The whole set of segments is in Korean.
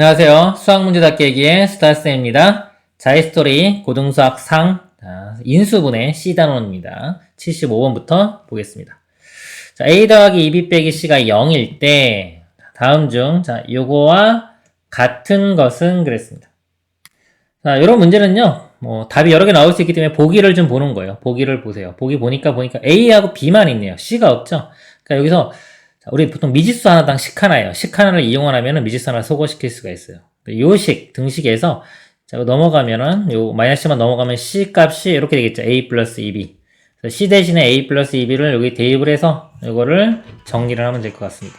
안녕하세요. 수학문제다 깨기의 수다쌤입니다. 자이스토리 고등수학 상 인수분해 C단원입니다. 75번부터 보겠습니다. 자, A 더하기 2B 빼기 C가 0일 때 다음 중 요거와 같은 것은 그랬습니다. 자, 이런 문제는요. 답이 여러 개 나올 수 있기 때문에 보기를 좀 보는 거예요. 보기를 보세요. 보기 보니까 A하고 B만 있네요. C가 없죠. 그러니까 여기서 우리 보통 미지수 하나당 식 하나예요. 식 하나를 이용하면 미지수 하나를 소거시킬 수가 있어요. 요 식, 등식에서 넘어가면은 요 마이너스만 넘어가면 C 값이 이렇게 되겠죠. A 플러스 2B. C 대신에 A 플러스 2B를 여기 대입을 해서 이거를 정리를 하면 될 것 같습니다.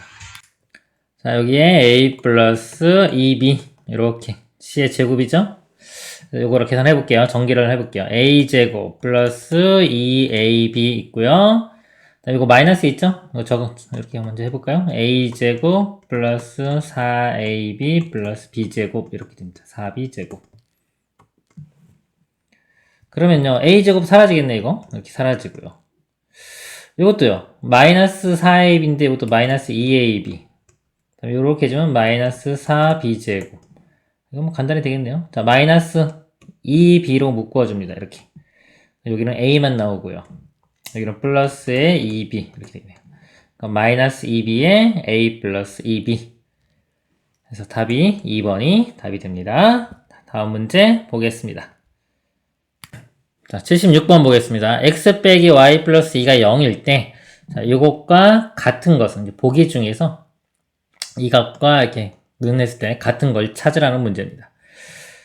자, 여기에 A 플러스 2B 이렇게 C의 제곱이죠. 요거를 계산해 볼게요. 전기를 해 볼게요. A제곱 플러스 2AB 있고요. 이거 마이너스 있죠? 이거 이렇게 먼저 해볼까요? A제곱 플러스 4AB 플러스 B제곱 이렇게 됩니다. 4B제곱. 그러면요, A제곱 사라지겠네, 이거. 이렇게 사라지고요. 이것도요, 마이너스 4AB인데 이것도 마이너스 2AB. 이렇게 해주면 마이너스 4B제곱. 이거 뭐 간단히 되겠네요. 자, 마이너스 2B로 묶어줍니다. 이렇게. 여기는 A만 나오고요. 여기는 플러스에 2B 이렇게 되네요. 그럼 마이너스 2B에 A 플러스 2B. 그래서 답이 2번이 답이 됩니다. 다음 문제 보겠습니다. 자, 76번 보겠습니다. X 빼기 Y 플러스 2가 0일 때, 자, 요것과 같은 것은 이제 보기 중에서 이 값과 이렇게 응했을 때 같은 걸 찾으라는 문제입니다.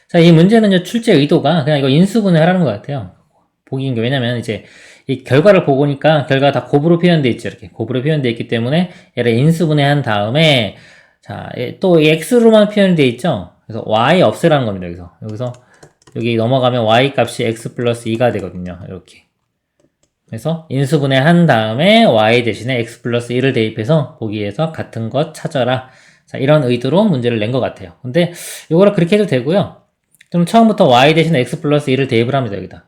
자, 이 문제는요, 출제 의도가 그냥 이거 인수분해 하라는 것 같아요. 보기인 게 왜냐면 이제 이 결과를 보니까 결과가 다 곱으로 표현되어 있죠. 이렇게 곱으로 표현되어 있기 때문에 얘를 인수분해한 다음에 자, 또 x로만 표현되어 있죠. 그래서 y 없애라는 겁니다. 여기서 여기 넘어가면 y 값이 x 플러스 2가 되거든요. 이렇게. 그래서 인수분해한 다음에 y 대신에 x 플러스 1을 대입해서 보기에서 같은 것 찾아라. 자, 이런 의도로 문제를 낸 것 같아요. 근데 이거를 그렇게 해도 되고요. 그럼 처음부터 y 대신에 x 플러스 1을 대입을 합니다. 여기다.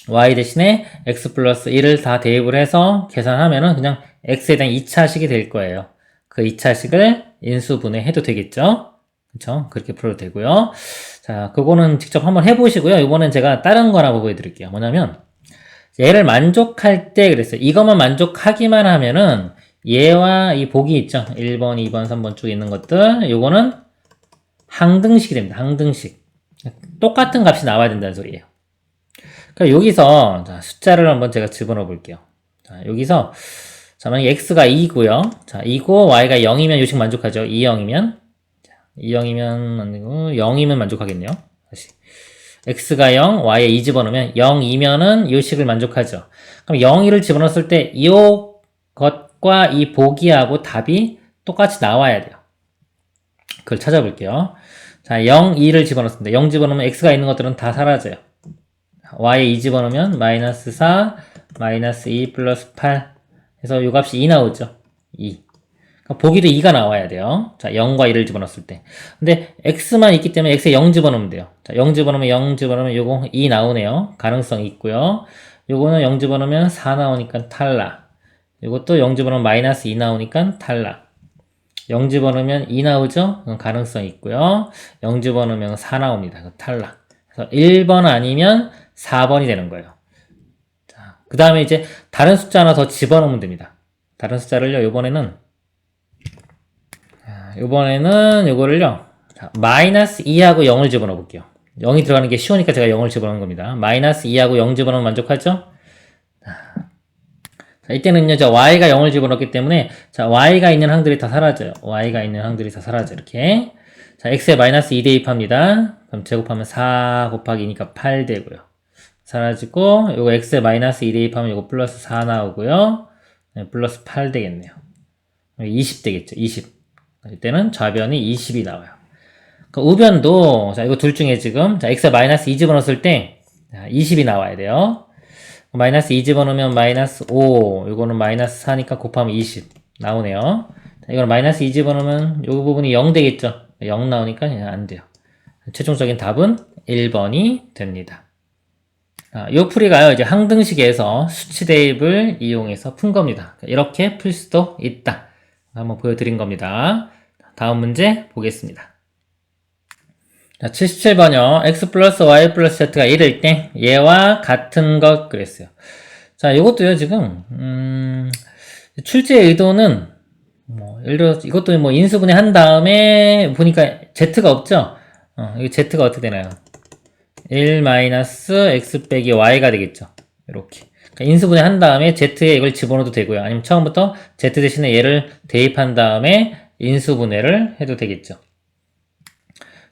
y 대신에 x 플러스 1을 다 대입을 해서 계산하면은 그냥 x에 대한 2차식이 될 거예요. 그 2차식을 인수분해해도 되겠죠? 그쵸? 그렇게 풀어도 되고요. 자, 그거는 직접 한번 해보시고요. 이번엔 제가 다른 거 하나 보여드릴게요. 뭐냐면 얘를 만족할 때 그랬어요. 이것만 만족하기만 하면은 얘와 이 보기 있죠? 1번, 2번, 3번 쭉 있는 것들 요거는 항등식이 됩니다. 항등식. 똑같은 값이 나와야 된다는 소리예요. 그러니까 여기서 자, 숫자를 한번 제가 집어넣어 볼게요. 자, 여기서 자, 만약에 x가 2고요. 자, 2고 y가 0이면 요식 만족하죠. 2, 0이면 2, 0이면 아니고 0이면 만족하겠네요. 다시 x가 0, y에 2 집어넣으면 0이면은 요식을 만족하죠. 그럼 0, 2를 집어넣었을 때 이 것과 이 보기하고 답이 똑같이 나와야 돼요. 그걸 찾아볼게요. 자, 0, 2를 집어넣습니다. 0 집어넣으면 x가 있는 것들은 다 사라져요. y에 2 집어넣으면 마이너스 4, 마이너스 2 플러스 8 해서 요 값이 2 나오죠. 2. 그러니까 보기도 2가 나와야 돼요. 자, 0과 2를 집어넣었을 때. 근데 x만 있기 때문에 x에 0 집어넣으면 돼요. 자, 0 집어넣으면 0 집어넣으면 요거 2 나오네요. 가능성이 있고요. 요거는 0 집어넣으면 4 나오니까 탈락. 요것도 0 집어넣으면 마이너스 2 나오니까 탈락. 0 집어넣으면 2 나오죠? 가능성이 있고요. 0 집어넣으면 4 나옵니다. 탈락. 그래서 1번 아니면 4번이 되는 거예요. 자, 그 다음에 이제 다른 숫자 하나 더 집어넣으면 됩니다. 다른 숫자를요, 요번에는 요거를요, 자, 마이너스 2하고 0을 집어넣어 볼게요. 0이 들어가는 게 쉬우니까 제가 0을 집어넣은 겁니다. 마이너스 2하고 0 집어넣으면 만족하죠? 자, 이때는요, 자, y가 0을 집어넣기 때문에, 자, y가 있는 항들이 다 사라져요. y가 있는 항들이 다 사라져, 이렇게. 자, x에 마이너스 2 대입합니다. 그럼 제곱하면 4 곱하기 2니까 8 되고요. 사라지고, 요거 x에 마이너스 2 대입하면 요거 플러스 4 나오고요. 네, 플러스 8 되겠네요. 20 되겠죠, 20. 이때는 좌변이 20이 나와요. 그 우변도, 자, 이거 둘 중에 지금, 자, x에 마이너스 2 집어넣었을 때, 20이 나와야 돼요. 마이너스 2 집어넣으면 마이너스 5, 요거는 마이너스 4니까 곱하면 20 나오네요. 자, 이거는 마이너스 2 집어넣으면 요 부분이 0 되겠죠. 0 나오니까 그냥 안 돼요. 최종적인 답은 1번이 됩니다. 요 풀이가요, 이제 항등식에서 수치 대입을 이용해서 푼 겁니다. 이렇게 풀 수도 있다. 한번 보여드린 겁니다. 다음 문제 보겠습니다. 자, 77번요. x 플러스 y 플러스 z가 1일 때 얘와 같은 것 그랬어요. 자, 이것도요, 지금, 출제의 의도는, 예를 들어, 이것도 뭐 인수분해 한 다음에 보니까 z가 없죠? 여기 z가 어떻게 되나요? 1-x 빼기 y가 되겠죠. 이렇게. 그러니까 인수분해 한 다음에 z에 이걸 집어넣어도 되고요. 아니면 처음부터 z 대신에 얘를 대입한 다음에 인수분해를 해도 되겠죠.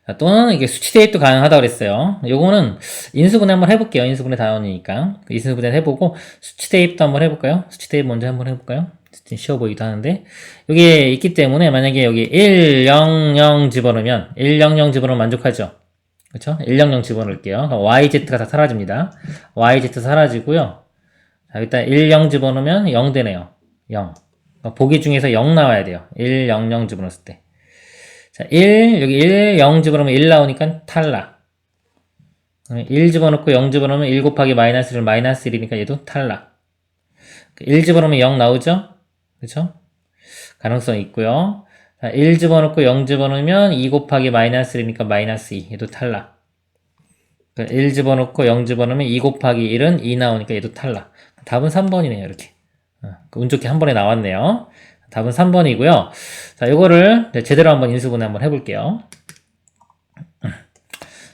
자, 또는 이게 수치 대입도 가능하다고 그랬어요. 요거는 인수분해 한번 해볼게요. 인수분해 단원이니까. 인수분해 해보고 수치 대입도 한번 해볼까요? 수치 대입 먼저 한번 해볼까요? 쉬워 보이기도 하는데 여기에 있기 때문에 만약에 여기 1, 0, 0 집어넣으면 1, 0, 0 집어넣으면 만족하죠. 그쵸? 1, 0, 0 집어넣을게요. YZ가 다 사라집니다. YZ 사라지고요. 자, 일단 1, 0 집어넣으면 0 되네요. 0. 보기 중에서 0 나와야 돼요. 1, 0, 0 집어넣었을 때. 자, 1, 여기 1, 0 집어넣으면 1 나오니까 탈락. 1 집어넣고 0 집어넣으면 1 곱하기 마이너스 1, 마이너스 1이니까 얘도 탈락. 1 집어넣으면 0 나오죠? 그쵸? 가능성이 있고요. 자, 1 집어넣고 0 집어넣으면 2 곱하기 마이너스 1이니까 마이너스 2. 얘도 탈락. 1 집어넣고 0 집어넣으면 2 곱하기 1은 2 나오니까 얘도 탈락. 답은 3번이네요, 이렇게. 운 좋게 한 번에 나왔네요. 답은 3번이고요. 자, 요거를 제대로 한번 인수분해 한번 해볼게요.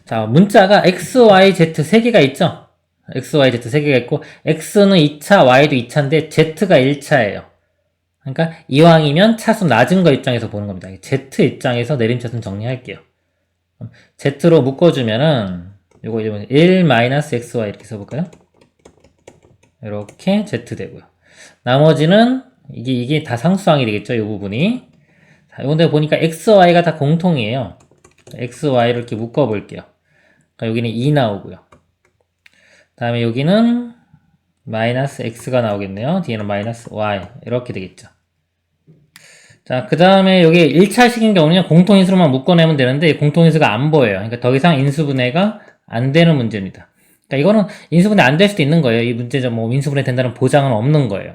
자, 문자가 x, y, z 3개가 있죠? x, y, z 3개가 있고 x는 2차, y도 2차인데 z가 1차예요. 그러니까 이왕이면 차수 낮은 거 입장에서 보는 겁니다. z 입장에서 내림차순 정리할게요. z로 묶어주면은 요거 1-xy 이렇게 써볼까요? 이렇게 z 되고요. 나머지는 이게 다 상수항이 되겠죠, 이 부분이. 자, 요런데 보니까 x, y가 다 공통이에요. x, y를 이렇게 묶어볼게요. 그러니까 여기는 2 나오고요. 다음에 여기는 마이너스 x가 나오겠네요. 뒤에는 마이너스 y 이렇게 되겠죠. 자, 그 다음에 여기 1차식인 경우는 공통인수로만 묶어내면 되는데 공통인수가 안 보여요. 그러니까 더 이상 인수분해가 안 되는 문제입니다. 그러니까 이거는 인수분해 안 될 수도 있는 거예요. 이 문제점 뭐 인수분해 된다는 보장은 없는 거예요.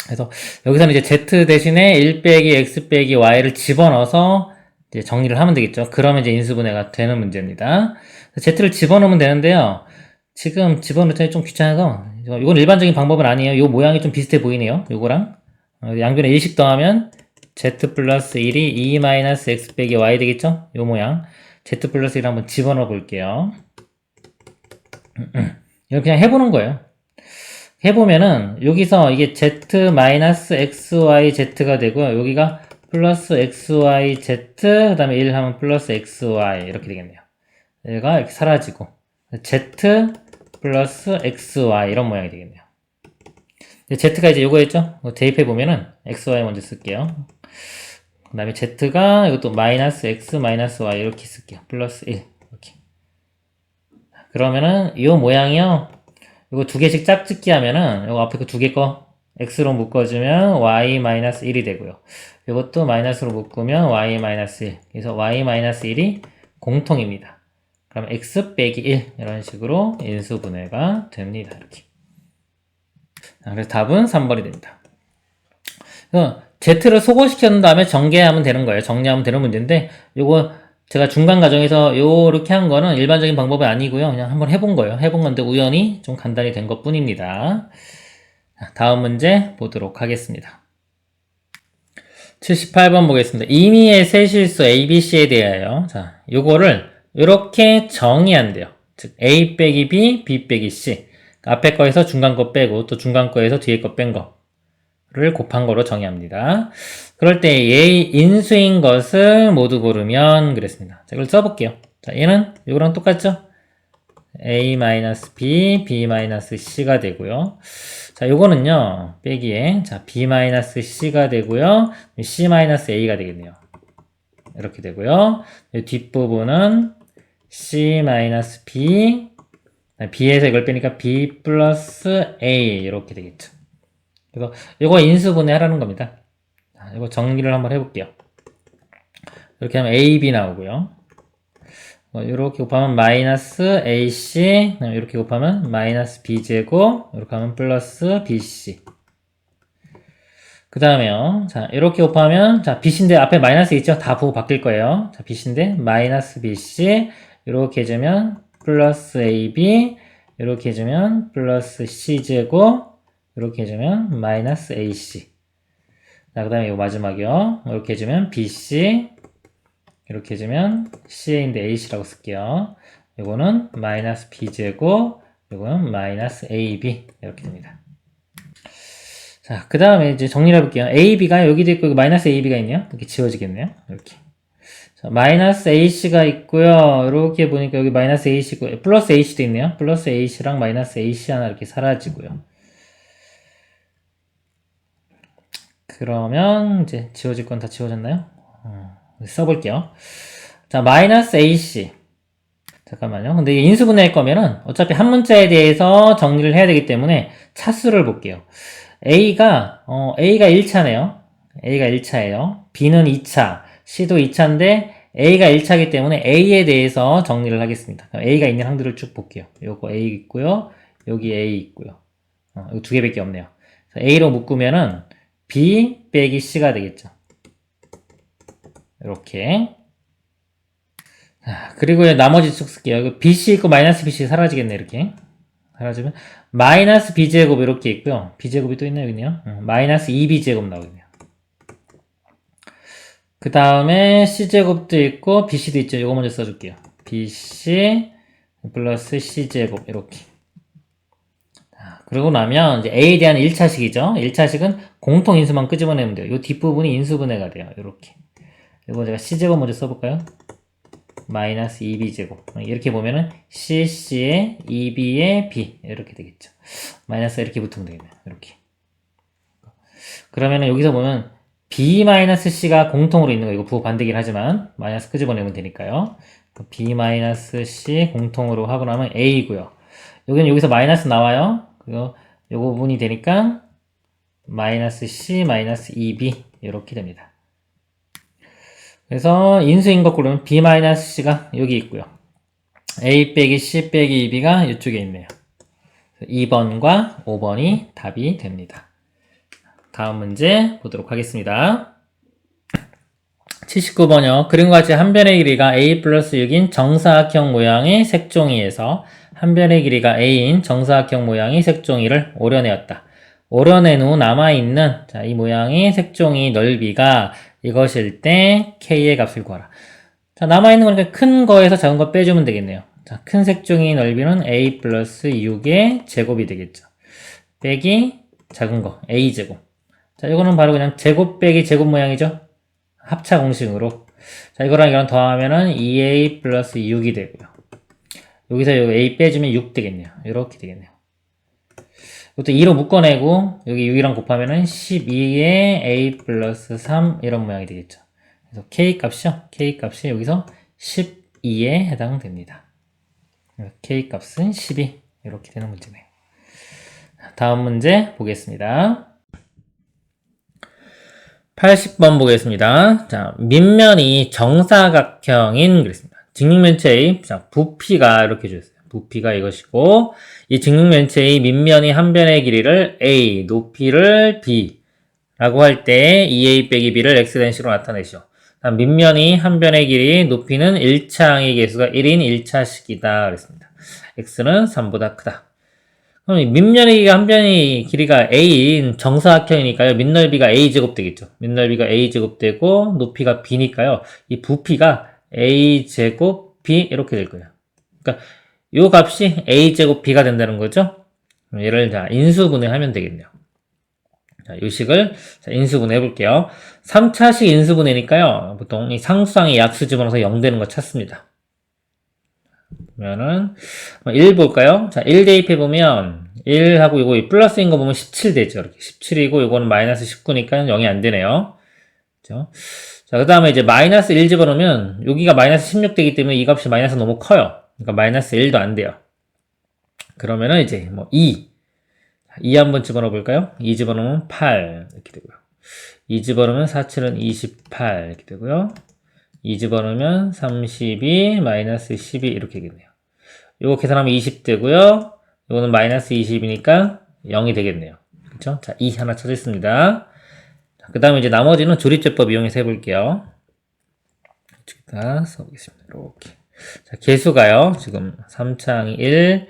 그래서 여기서는 이제 z 대신에 1 빼기 x 빼기 y를 집어넣어서 이제 정리를 하면 되겠죠. 그러면 이제 인수분해가 되는 문제입니다. z를 집어넣으면 되는데요. 지금 집어넣기 좀 귀찮아서 이건 일반적인 방법은 아니에요. 이 모양이 좀 비슷해 보이네요. 요거랑 양변에 1씩 더하면 z 플러스 1이 2 마이너스 x 빼기 y 되겠죠? 요 모양 z 플러스 1 한번 집어넣어 볼게요. 이거 그냥 해보는 거예요. 해보면은 여기서 이게 z 마이너스 xy z가 되고요. 여기가 플러스 xy z 그 다음에 1 하면 플러스 xy 이렇게 되겠네요. 얘가 이렇게 사라지고 z 플러스 xy 이런 모양이 되겠네요. z가 이제 요거였죠? 대입해 보면은 xy 먼저 쓸게요. 그 다음에 z가 이것도 마이너스 x 마이너스 y 이렇게 쓸게요. 플러스 1 이렇게. 그러면은 이 모양이요. 이거 두 개씩 짝짓기 하면은 이거 앞에 그 두 개 거 x로 묶어주면 y 마이너스 1이 되고요. 이것도 마이너스로 묶으면 y 마이너스 1. 그래서 y 마이너스 1이 공통입니다. 그럼 x 빼기 1 이런 식으로 인수분해가 됩니다. 이렇게. 그래서 답은 3번이 됩니다. 그래서 z를 소거시킨 다음에 정개하면 되는 거예요. 정리하면 되는 문제인데 요거 제가 중간 과정에서 요렇게 한 거는 일반적인 방법은 아니고요. 그냥 한번 해본 거예요. 해본 건데 우연히 좀 간단히 된 것 뿐입니다. 다음 문제 보도록 하겠습니다. 78번 보겠습니다. 임의의 세 실수 ABC에 대하여 자, 요거를 이렇게 정의한대요. 즉 A 빼기 B, B 빼기 C. 앞에 거에서 중간 거 빼고 또 중간 거에서 뒤에 거 뺀 거를 곱한 거로 정의합니다. 그럴 때 A 인수인 것을 모두 고르면 그랬습니다. 자, 이걸 써볼게요. 자, 얘는 이거랑 똑같죠? A-B, B-C가 되고요. 자, 요거는요, 빼기에, 자, B-C가 되고요. C-A가 되겠네요. 이렇게 되고요. 뒷부분은 C-B, B에서 이걸 빼니까 B 플러스 A, 이렇게 되겠죠. 그래서 이거 인수분해 하라는 겁니다. 자, 이거 정리를 한번 해볼게요. 이렇게 하면 AB 나오고요. 이렇게 곱하면 마이너스 AC, 이렇게 곱하면 마이너스 B제곱, 이렇게 하면 플러스 BC. 그 다음에요. 자, 이렇게 곱하면, 자, BC인데 앞에 마이너스 있죠? 다 부호 바뀔 거예요. 자, BC인데, 마이너스 BC, 이렇게 해주면, 플러스 AB, 이렇게 해주면, 플러스 C제곱, 이렇게 해주면, 마이너스 AC. 자, 그 다음에 이 마지막이요. 이렇게 해주면, BC, 이렇게 해주면, C인데 AC라고 쓸게요. 이거는 마이너스 B제곱, 이거는 마이너스 AB. 이렇게 됩니다. 자, 그 다음에 이제 정리를 해볼게요. AB가 여기도 있고, 마이너스 AB가 있네요. 이렇게 지워지겠네요. 이렇게. 자, 마이너스 AC가 있고요. 이렇게 보니까 여기 마이너스 AC 있고, 플러스 AC도 있네요. 플러스 AC랑 마이너스 AC 하나 이렇게 사라지고요. 그러면 이제 지워질 건 다 지워졌나요? 써볼게요. 자, 마이너스 AC. 잠깐만요. 근데 이게 인수분해할 거면은 어차피 한 문자에 대해서 정리를 해야 되기 때문에 차수를 볼게요. A가 1차네요. A가 1차예요. B는 2차, C도 2차인데 A가 1차이기 때문에 A에 대해서 정리를 하겠습니다. A가 있는 항들을 쭉 볼게요. 요거 A 있고요. 여기 A 있고요. 이거 두 개밖에 없네요. A로 묶으면은 B 빼기 C가 되겠죠. 이렇게. 자, 그리고 나머지 쭉 쓸게요. 이거 BC 있고 마이너스 BC 사라지겠네, 이렇게. 사라지면 마이너스 B제곱 이렇게 있고요. B제곱이 또 있나요? 여기네요. 마이너스 2B제곱 나오겠네요. 그 다음에 C제곱도 있고 BC도 있죠. 이거 먼저 써줄게요. BC 플러스 C제곱 이렇게. 자, 그러고 나면 이제 A에 대한 1차식이죠. 1차식은 공통 인수만 끄집어내면 돼요. 이 뒷부분이 인수분해가 돼요. 이렇게. 이거 제가 C제곱 먼저 써볼까요? 마이너스 2b제곱. 이렇게 보면은 CC에 2b에 b 이렇게 되겠죠. 마이너스 이렇게 붙으면 되겠네요. 이렇게. 그러면은 여기서 보면 b-c가 공통으로 있는 거 이거 부호 반대긴 하지만 마이너스 끄집어내면 되니까요. b-c 공통으로 하고 나면 a이고요. 여기는 여기서 마이너스 나와요. 그리고 요거 부분이 되니까 마이너스 c 마이너스 2b 이렇게 됩니다. 그래서 인수인 거꾸로는 b-c가 여기 있고요. a 빼기 c 빼기 2b가 이쪽에 있네요. 2번과 5번이 답이 됩니다. 다음 문제 보도록 하겠습니다. 79번이요. 그림과 같이 한 변의 길이가 a 플러스 6인 정사각형 모양의 색종이에서 한 변의 길이가 a인 정사각형 모양의 색종이를 오려내었다. 오려낸 후 남아있는 이 모양의 색종이 넓이가 이것일 때 k의 값을 구하라. 자, 남아있는 거니까 큰 거에서 작은 거 빼주면 되겠네요. 자, 큰 색종이 넓이는 a 플러스 6의 제곱이 되겠죠. 빼기 작은 거 a제곱. 자, 이거는 바로 그냥 제곱 빼기 제곱 모양이죠. 합차 공식으로. 자, 이거랑 이거랑 더하면은 2a 플러스 6이 되고요. 여기서 여기 a 빼주면 6 되겠네요. 이렇게 되겠네요. 이것도 2로 묶어내고 여기 6이랑 곱하면은 12에 a 플러스 3 이런 모양이 되겠죠. 그래서 k 값이요. k 값이 여기서 12에 해당됩니다. k 값은 12 이렇게 되는 문제네요. 다음 문제 보겠습니다. 80번 보겠습니다. 자, 밑면이 정사각형인 그랬습니다. 직육면체의 부피가 이렇게 주셨어요. 부피가 이것이고 이 직육면체의 밑면이 한 변의 길이를 a, 높이를 b 라고 할 때 2a 빼기 b를 x된식으로 나타내시오. 밑면이 한 변의 길이, 높이는 1차항의 개수가 1인 1차식이다 그랬습니다. x는 3보다 크다. 그럼 밑면의 한 변의 길이가 a인 정사각형이니까요. 밑넓이가 a제곱 되겠죠. 밑넓이가 a제곱 되고 높이가 b니까요. 이 부피가 a제곱 b 이렇게 될 거예요. 그러니까 요 값이 a제곱 b가 된다는 거죠. 얘를 자 인수분해하면 되겠네요. 자, 요 식을 인수분해 해볼게요. 3차식 인수분해니까요. 보통 이 상수항의 약수 집어넣어서 0 되는 거 찾습니다. 그러면은 1 볼까요? 자, 1 대입해보면 1하고 이거 플러스인 거 보면 17 되죠. 이렇게 17이고 이거는 마이너스 19니까 0이 안 되네요. 그죠? 자, 그 다음에 이제 마이너스 1 집어넣으면 여기가 마이너스 16 되기 때문에 이 값이 마이너스 너무 커요. 그러니까 마이너스 1도 안 돼요. 그러면은 이제 2 한번 집어넣어 볼까요? 2 집어넣으면 8 이렇게 되고요. 2 집어넣으면 4, 7은 28 이렇게 되고요. 2 집어넣으면 32 마이너스 12 이렇게 되겠네요. 이거 계산하면 20 되고요. 이거는 마이너스 20이니까 0이 되겠네요. 그렇죠? 자, 2 하나 찾았습니다. 그 다음에 이제 나머지는 조립제법 이용해서 해볼게요. 이쪽에다 써보겠습니다. 이렇게. 자, 개수가요. 지금 3창이 1,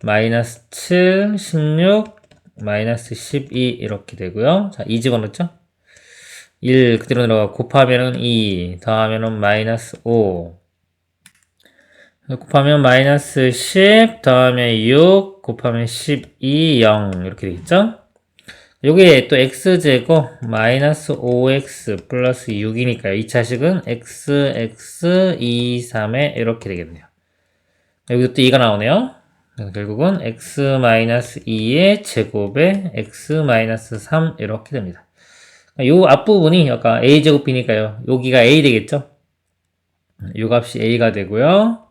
마이너스 7, 16, 마이너스 12 이렇게 되고요. 자, 2 집어넣죠? 1 그대로 내려가 곱하면은 2, 더하면은 마이너스 5, 곱하면 마이너스 10, 더하면 6, 곱하면 12, 0 이렇게 되겠죠? 요게 또 x제곱 마이너스 5x 플러스 6이니까요. 2차식은 x, 2, 3에 이렇게 되겠네요. 여기도 또 2가 나오네요. 결국은 x 마이너스 2의 제곱에 x 마이너스 3 이렇게 됩니다. 요 앞부분이 아까 a제곱 b니까요. 여기가 a 되겠죠? 요 값이 a가 되고요.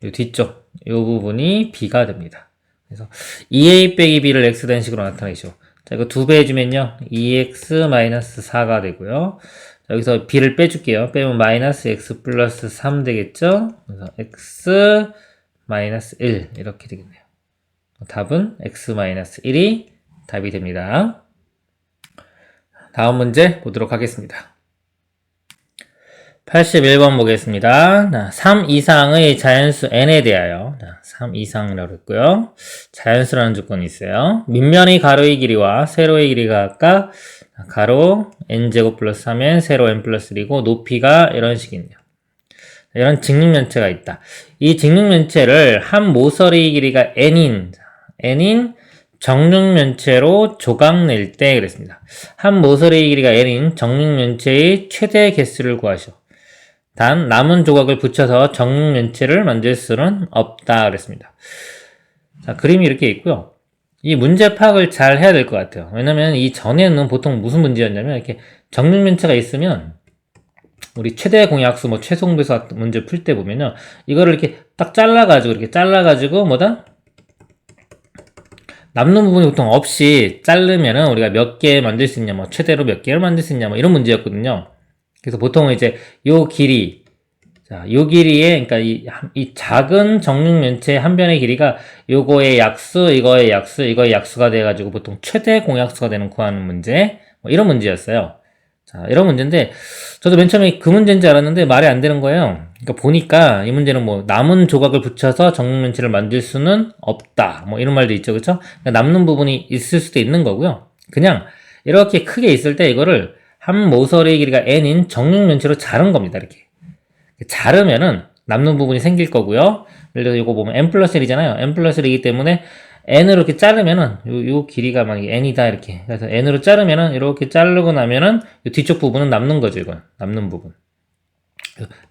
요 뒤쪽 요 부분이 b가 됩니다. 그래서 2a 빼기 b를 x 된 식으로 나타내시오. 자, 이거 2배 해주면요. 2x-4가 되고요. 자, 여기서 b를 빼줄게요. 빼면 마이너스 x 플러스 3 되겠죠? 그래서 x 마이너스 1 이렇게 되겠네요. 답은 x 마이너스 1이 답이 됩니다. 다음 문제 보도록 하겠습니다. 81번 보겠습니다. 3 이상의 자연수 n에 대하여 3 이상이라고 했고요. 자연수라는 조건이 있어요. 밑면의 가로의 길이와 세로의 길이가 각각 가로 n제곱 플러스 3엔 세로 n 플러스 1이고 높이가 이런 식이네요. 이런 직육면체가 있다. 이 직육면체를 한 모서리의 길이가 n인 정육면체로 조각낼 때 그랬습니다. 한 모서리의 길이가 n인 정육면체의 최대 개수를 구하시오. 단 남은 조각을 붙여서 정육면체를 만들 수는 없다 그랬습니다. 자, 그림이 이렇게 있고요. 이 문제 파악을 잘 해야 될 것 같아요. 왜냐면 이 전에는 보통 무슨 문제였냐면 이렇게 정육면체가 있으면 우리 최대 공약수 뭐 최소공배수 문제 풀 때 보면요. 이거를 이렇게 딱 잘라가지고 뭐다? 남는 부분이 보통 없이 자르면은 우리가 몇 개 만들 수 있냐, 뭐 최대로 몇 개를 만들 수 있냐, 뭐 이런 문제였거든요. 그래서 보통은 이제 요 길이, 자, 요 길이에, 그러니까 이 작은 정육면체 한 변의 길이가 요거의 약수, 이거의 약수, 이거의 약수가 돼가지고 보통 최대 공약수가 되는 구하는 문제, 뭐 이런 문제였어요. 자, 이런 문제인데, 저도 맨 처음에 그 문제인 줄 알았는데 말이 안 되는 거예요. 그러니까 보니까 이 문제는 뭐 남은 조각을 붙여서 정육면체를 만들 수는 없다. 뭐 이런 말도 있죠. 그쵸? 그러니까 남는 부분이 있을 수도 있는 거고요. 그냥 이렇게 크게 있을 때 이거를 한 모서리의 길이가 n인 정육면체로 자른 겁니다. 이렇게. 자르면은 남는 부분이 생길 거고요. 예를 들어서 이거 보면 n 플러스 1이잖아요. n 플러스 1이기 때문에 n으로 이렇게 자르면은 요 길이가 막 n이다 이렇게. 그래서 n으로 자르면은 이렇게 자르고 나면은 요 뒤쪽 부분은 남는 거죠. 이건 남는 부분.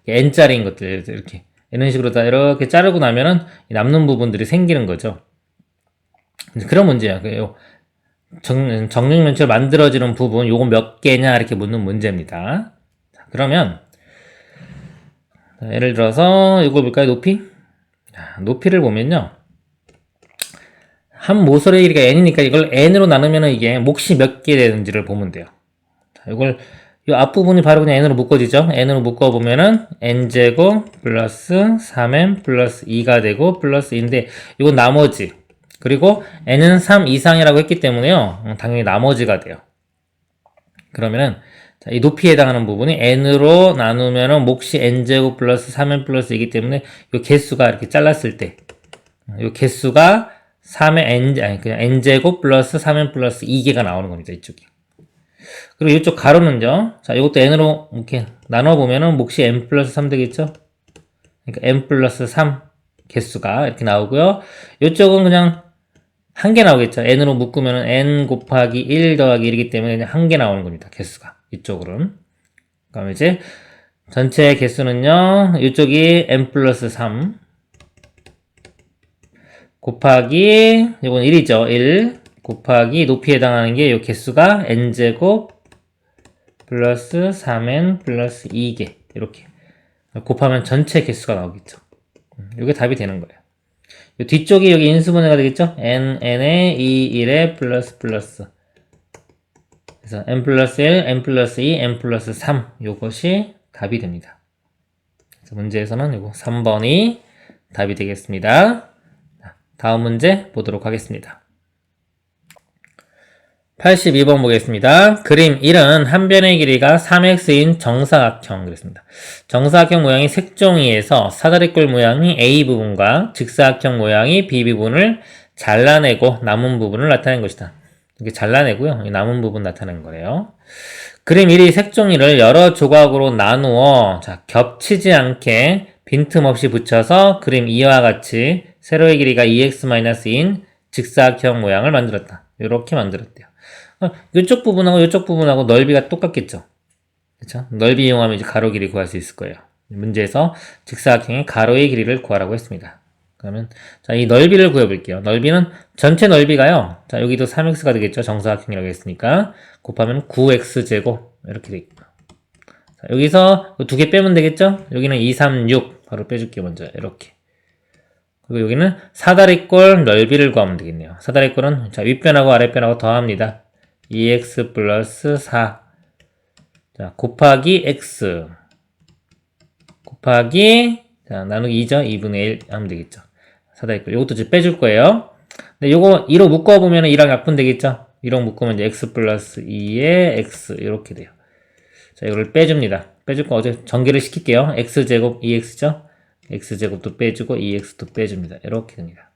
n자리인 것들 이렇게 이런 식으로 다 이렇게 자르고 나면은 남는 부분들이 생기는 거죠. 그런 문제야. 정육면체로 만들어지는 부분 요거 몇 개냐 이렇게 묻는 문제입니다. 자, 그러면 예를 들어서 이거 볼까요? 높이? 높이를 보면요. 한 모서리의 길이가 n이니까 이걸 n으로 나누면 이게 몫이 몇 개 되는지를 보면 돼요. 자, 이걸 이 앞부분이 바로 그냥 n으로 묶어지죠. n으로 묶어보면은 n제곱 플러스 3n 플러스 2가 되고 플러스 2인데 이건 나머지. 그리고 n은 3 이상이라고 했기 때문에요. 당연히 나머지가 돼요. 그러면은 자, 이 높이에 해당하는 부분이 n으로 나누면은 몫이 n제곱 플러스 3n 플러스 2이기 때문에 이 개수가 이렇게 잘랐을 때 이 개수가 3의 n, 그냥 n제곱 플러스 3n 플러스 2개가 나오는 겁니다. 이쪽이. 그리고 이쪽 가로는요. 자, 이것도 n으로 이렇게 나눠보면은 몫이 n 플러스 3 되겠죠? 그러니까 n 플러스 3 개수가 이렇게 나오고요. 이쪽은 그냥 한 개 나오겠죠. n으로 묶으면은 n 곱하기 1 더하기 1이기 때문에 그냥 한 개 나오는 겁니다. 개수가. 이쪽으로는. 그럼 이제 전체 개수는요. 이쪽이 n 플러스 3 곱하기 이건 1이죠. 1 곱하기 높이에 해당하는 게 이 개수가 n제곱 플러스 3n 플러스 2개 이렇게 곱하면 전체 개수가 나오겠죠. 이게 답이 되는 거예요. 이 뒤쪽이 여기 인수분해가 되겠죠. n에 2, 1에 플러스 플러스 그래서 n 플러스 1, n 플러스 2, n 플러스 3 요것이 답이 됩니다. 그래서 문제에서는 이거 3번이 답이 되겠습니다. 다음 문제 보도록 하겠습니다. 82번 보겠습니다. 그림 1은 한 변의 길이가 3x인 정사각형 그랬습니다. 정사각형 모양이 색종이에서 사다리꼴 모양이 A 부분과 직사각형 모양이 B 부분을 잘라내고 남은 부분을 나타낸 것이다. 이렇게 잘라내고요. 남은 부분 나타낸 거래요. 그림 1이 색종이를 여러 조각으로 나누어 겹치지 않게 빈틈없이 붙여서 그림 2와 같이 세로의 길이가 2x-2인 직사각형 모양을 만들었다. 이렇게 만들었대요. 이쪽 부분하고 이쪽 부분하고 넓이가 똑같겠죠. 그렇죠? 넓이 이용하면 이제 가로 길이 구할 수 있을 거예요. 문제에서 직사각형의 가로의 길이를 구하라고 했습니다. 그러면 자, 이 넓이를 구해볼게요. 넓이는 전체 넓이가요. 자, 여기도 3x가 되겠죠. 정사각형이라고 했으니까 곱하면 9x제곱 이렇게 되겠고. 자, 여기서 두 개 빼면 되겠죠. 여기는 2, 3, 6 바로 빼줄게요. 먼저 이렇게. 그리고 여기는 사다리꼴 넓이를 구하면 되겠네요. 사다리꼴은 자, 윗변하고 아랫변하고 더합니다. 2x 플러스 4 자, 곱하기 x 곱하기 자, 나누기 2죠. 2분의 1 하면 되겠죠. 사다리꼴 요것도 이제 빼줄 거예요. 근데 요거 2로 묶어보면 2랑 약분 되겠죠. 2로 묶으면 이제 x 플러스 2에 x 이렇게 돼요. 자, 이거를 빼줍니다. 빼줄 거 어제 전개를 시킬게요. x제곱 2x죠. x제곱도 빼주고 2x도 빼줍니다. 이렇게 됩니다.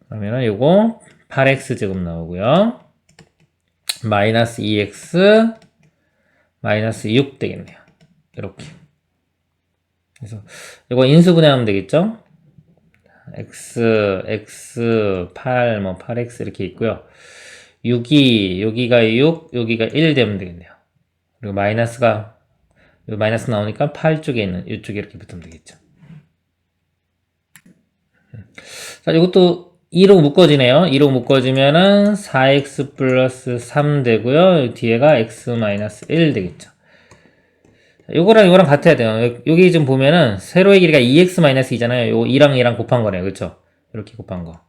그러면은 요거 8x제곱 나오고요. 마이너스 2x 마이너스 6 되겠네요. 이렇게. 그래서 이거 인수분해하면 되겠죠? x 8 뭐 8x 이렇게 있고요. 6이 여기가 6 여기가 1 되면 되겠네요. 그리고 마이너스가 마이너스 나오니까 8 쪽에 있는 이쪽에 이렇게 붙으면 되겠죠. 자, 이것도 2로 묶어지네요. 2로 묶어지면은 4x 플러스 3 되고요. 뒤에가 x 마이너스 1 되겠죠. 요거랑 요거랑 같아야 돼요. 여기 좀 보면은 세로의 길이가 2x 마이너스 2잖아요. 요 2랑 2랑 곱한 거네요. 그쵸? 이렇게 곱한 거.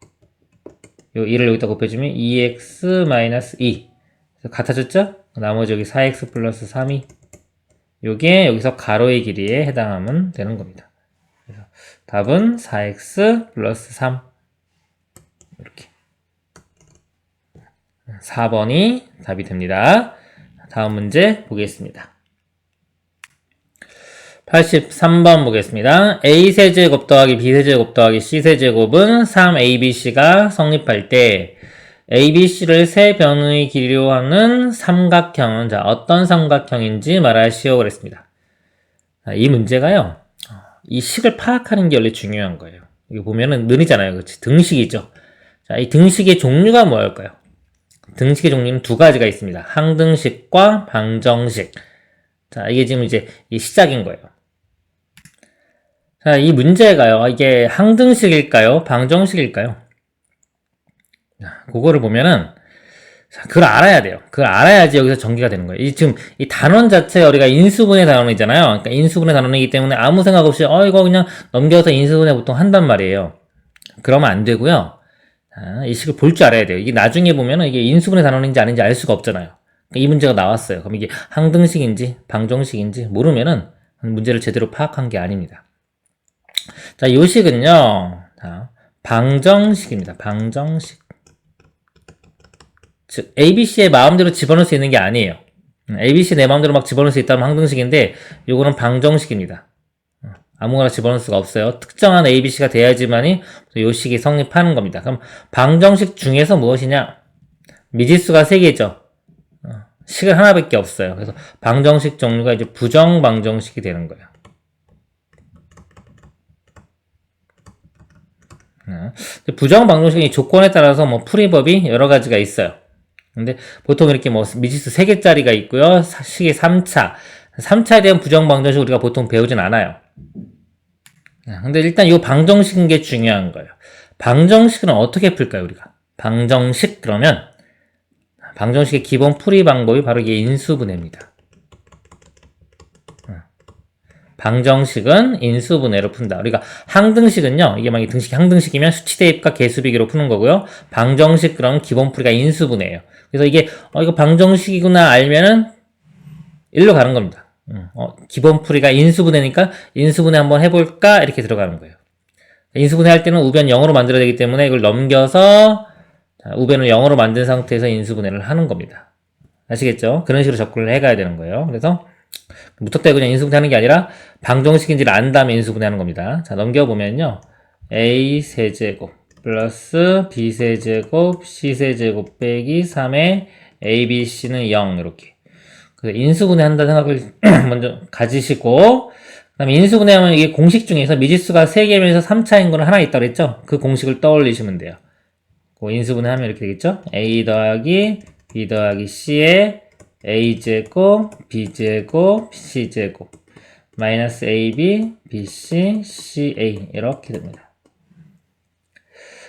요 2를 여기다 곱해주면 2x 마이너스 2. 같아졌죠? 나머지 여기 4x 플러스 3이 요게 여기서 가로의 길이에 해당하면 되는 겁니다. 그래서 답은 4x 플러스 3 이렇게 4번이 답이 됩니다. 다음 문제 보겠습니다. 83번 보겠습니다. a세제곱 더하기 b세제곱 더하기 c세제곱은 3abc가 성립할 때 ABC를 세 변의 길이로 하는 삼각형은 자 어떤 삼각형인지 말하시오 그랬습니다. 이 문제가요. 이 식을 파악하는 게 원래 중요한 거예요. 여기 보면은 는이잖아요. 그렇지? 등식이죠. 자, 이 등식의 종류가 뭐일까요? 등식의 종류는 두 가지가 있습니다. 항등식과 방정식. 자, 이게 지금 이제 이 시작인 거예요. 자, 이 문제가요. 이게 항등식일까요? 방정식일까요? 자, 그거를 보면은 자, 그걸 알아야 돼요. 그걸 알아야지 여기서 전개가 되는 거예요. 지금 이 단원 자체가 우리가 인수분해 단원이잖아요. 그러니까 인수분해 단원이기 때문에 아무 생각 없이 이거 그냥 넘겨서 인수분해 보통 한단 말이에요. 그러면 안 되고요. 자, 이 식을 볼 줄 알아야 돼요. 이게 나중에 보면은 이게 인수분해 단원인지 아닌지 알 수가 없잖아요. 그러니까 이 문제가 나왔어요. 그럼 이게 항등식인지 방정식인지 모르면은 문제를 제대로 파악한 게 아닙니다. 자, 요 식은요. 자, 방정식입니다. 방정식. 즉 ABC의 마음대로 집어넣을 수 있는 게 아니에요. ABC 내 마음대로 막 집어넣을 수 있다면 항등식인데 요거는 방정식입니다. 아무거나 집어넣을 수가 없어요. 특정한 ABC가 돼야지만이 요 식이 성립하는 겁니다. 그럼 방정식 중에서 무엇이냐? 미지수가 3개죠. 식은 하나밖에 없어요. 그래서 방정식 종류가 이제 부정방정식이 되는 거예요. 부정방정식의 조건에 따라서 뭐 풀이법이 여러 가지가 있어요. 근데 보통 이렇게 뭐 미지수 3개짜리가 있고요. 식이 3차. 3차에 대한 부정방정식 우리가 보통 배우진 않아요. 근데 일단 이 방정식인 게 중요한 거예요. 방정식은 어떻게 풀까요, 우리가? 방정식 그러면 방정식의 기본 풀이 방법이 바로 이게 인수분해입니다. 방정식은 인수분해로 푼다. 우리가 항등식은요, 이게 만약에 등식이 항등식이면 수치 대입과 개수 비교로 푸는 거고요. 방정식 그럼 기본 풀이가 인수분해예요. 그래서 이게 이거 방정식이구나 알면은 일로 가는 겁니다. 기본 풀이가 인수분해니까 인수분해 한번 해볼까 이렇게 들어가는 거예요. 인수분해 할 때는 우변 0으로 만들어야 되기 때문에 이걸 넘겨서 우변을 0으로 만든 상태에서 인수분해를 하는 겁니다. 아시겠죠? 그런 식으로 접근을 해가야 되는 거예요. 그래서 무턱대고 그냥 인수분해 하는 게 아니라 방정식인지를 안 다음에 인수분해 하는 겁니다. 자, 넘겨보면요. a 세제곱 플러스 b 세제곱 c 세제곱 빼기 3의 a, b, c는 0 이렇게. 그래서 인수분해 한다 생각을 먼저 가지시고, 그 다음에 인수분해하면 이게 공식 중에서 미지수가 3개면서 3차인 거는 하나 있다고 그랬죠? 그 공식을 떠올리시면 돼요. 그 인수분해하면 이렇게 되겠죠? a 더하기 b 더하기 c에 a제곱 b제곱 c제곱 마이너스 ab bc ca 이렇게 됩니다.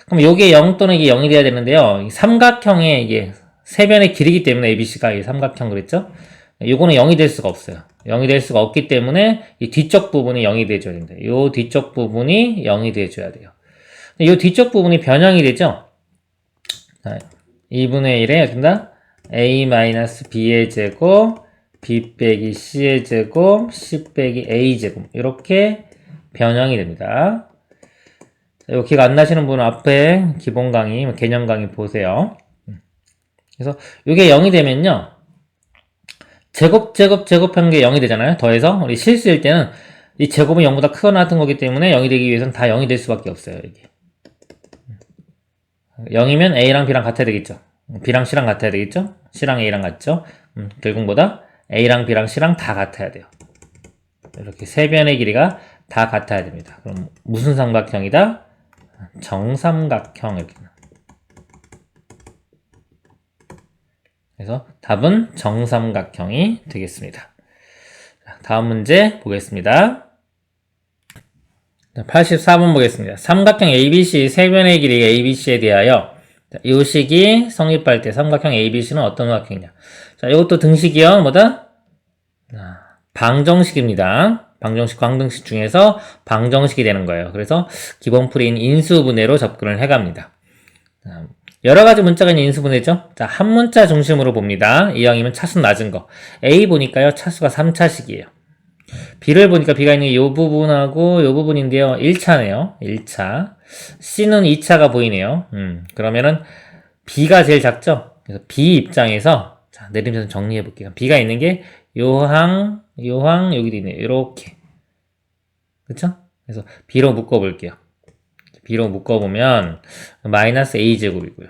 그럼 요게 0 또는 이게 0이 돼야 되는데요. 삼각형의 이게 세변의 길이기 때문에 ABC가 이 삼각형 그랬죠? 요거는 0이 될 수가 없어요. 0이 될 수가 없기 때문에 이 뒤쪽 부분이 0이 돼줘야 됩니다. 요 뒤쪽 부분이 0이 돼줘야 돼요. 요 뒤쪽 부분이 변형이 되죠? 2분의 1에 된다? a-b의 제곱, b 빼기 c의 제곱, c 빼기 a 제곱 이렇게 변형이 됩니다. 이거 기억 안 나시는 분은 앞에 기본 강의, 개념 강의 보세요. 그래서 이게 0이 되면요. 제곱한 게 0이 되잖아요. 더해서 우리 실수일 때는 이 제곱은 0보다 크거나 같은 거기 때문에 0이 되기 위해서는 다 0이 될 수밖에 없어요. 이게 0이면 A랑 B랑 같아야 되겠죠. B랑 C랑 같아야 되겠죠. C랑 A랑 같죠. 결국보다 A랑 B랑 C랑 다 같아야 돼요. 이렇게 세 변의 길이가 다 같아야 됩니다. 그럼 무슨 삼각형이다? 정삼각형 이렇게. 그래서 답은 정삼각형이 되겠습니다. 다음 문제 보겠습니다. 84번 보겠습니다. 삼각형 ABC 세 변의 길이 ABC에 대하여 이 식이 성립할 때 삼각형 ABC는 어떤 삼각형이냐. 자, 이것도 등식이요. 뭐다? 방정식입니다. 방정식, 광등식 중에서 방정식이 되는 거예요. 그래서 기본풀이인 인수분해로 접근을 해갑니다. 여러 가지 문자가 있는 인수분해죠. 자, 한 문자 중심으로 봅니다. 이왕이면 차수 낮은 거. A 보니까요, 차수가 3차식이에요. B를 보니까 B가 있는 이 부분하고 이 부분인데요. 1차네요. 1차. C는 2차가 보이네요. 그러면은 B가 제일 작죠? 그래서 B 입장에서, 자, 내리면서 정리해 볼게요. B가 있는 게 요항, 여기도 있네요. 이렇게. 그쵸? 그래서 B로 묶어 볼게요. B로 묶어보면 마이너스 A제곱이고요.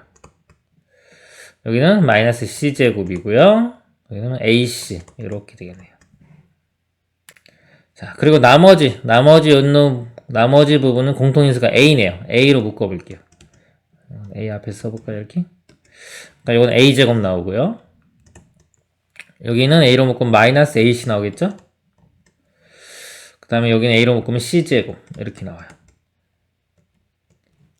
여기는 마이너스 C제곱이고요. 여기는 AC 이렇게 되겠네요. 자, 그리고 나머지 부분은 공통인수가 A네요. A로 묶어볼게요. A 앞에 써볼까요, 이렇게? 그러니까 이건 A제곱 나오고요. 여기는 A로 묶으면 마이너스 AC 나오겠죠? 그 다음에 여기는 A로 묶으면 C제곱 이렇게 나와요.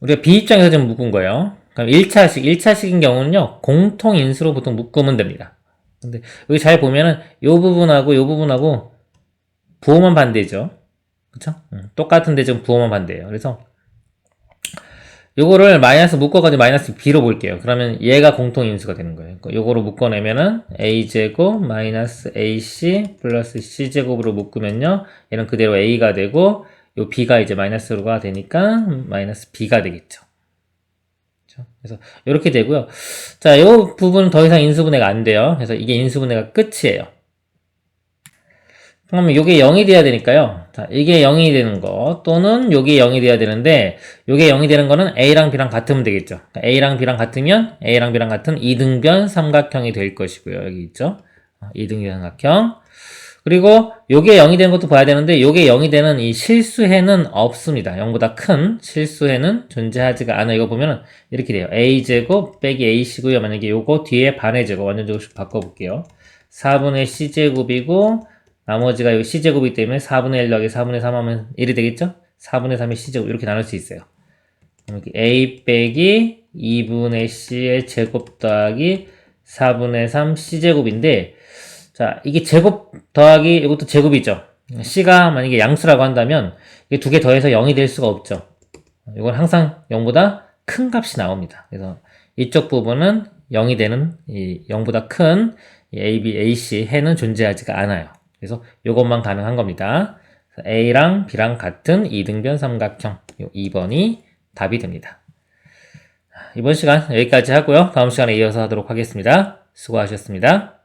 우리가 B 입장에서 지금 묶은 거예요. 그럼 1차식인 경우는요, 공통인수로 보통 묶으면 됩니다. 근데 여기 잘 보면은 요 부분하고 부호만 반대죠. 그쵸? 똑같은데 지금 부호만 반대예요. 그래서 요거를 마이너스 묶어가지고 마이너스 B로 볼게요. 그러면 얘가 공통인수가 되는 거예요. 요거로 묶어내면은 A제곱 마이너스 AC 플러스 C제곱으로 묶으면요, 얘는 그대로 A가 되고 요 B가 이제 마이너스로가 되니까 마이너스 B가 되겠죠. 그렇죠? 그래서 이렇게 되고요. 자, 요 부분은 더 이상 인수분해가 안 돼요. 그래서 이게 인수분해가 끝이에요. 그러면 요게 0이 돼야 되니까요. 자, 이게 0이 되는 거 또는 요게 0이 돼야 되는데 요게 0이 되는 거는 A랑 B랑 같으면 되겠죠. 그러니까 A랑 B랑 같으면 A랑 B랑 같은 이등변 삼각형이 될 것이고요. 여기 있죠. 이등변 삼각형. 그리고 요게 0이 되는 것도 봐야 되는데 요게 0이 되는 이 실수해는 없습니다. 0보다 큰 실수해는 존재하지가 않아요. 이거 보면은 이렇게 돼요. A제곱 빼기 A시고요. 만약에 요거 뒤에 반의 제곱 완전적으로 바꿔볼게요. 4분의 C제곱이고 나머지가 여기 C제곱이기 때문에 4분의 1 더하기 4분의 3 하면 1이 되겠죠? 4분의 3의 C제곱 이렇게 나눌 수 있어요. 이렇게 A 빼기 2분의 C의 제곱 더하기 4분의 3 C제곱인데 자, 이게 제곱 더하기 이것도 제곱이죠. C가 만약에 양수라고 한다면 이게 두 개 더해서 0이 될 수가 없죠. 이건 항상 0보다 큰 값이 나옵니다. 그래서 이쪽 부분은 0이 되는 이 0보다 큰 A, B, A, C 해는 존재하지가 않아요. 그래서 이것만 가능한 겁니다. A랑 B랑 같은 이등변 삼각형 2번이 답이 됩니다. 이번 시간 여기까지 하고요. 다음 시간에 이어서 하도록 하겠습니다. 수고하셨습니다.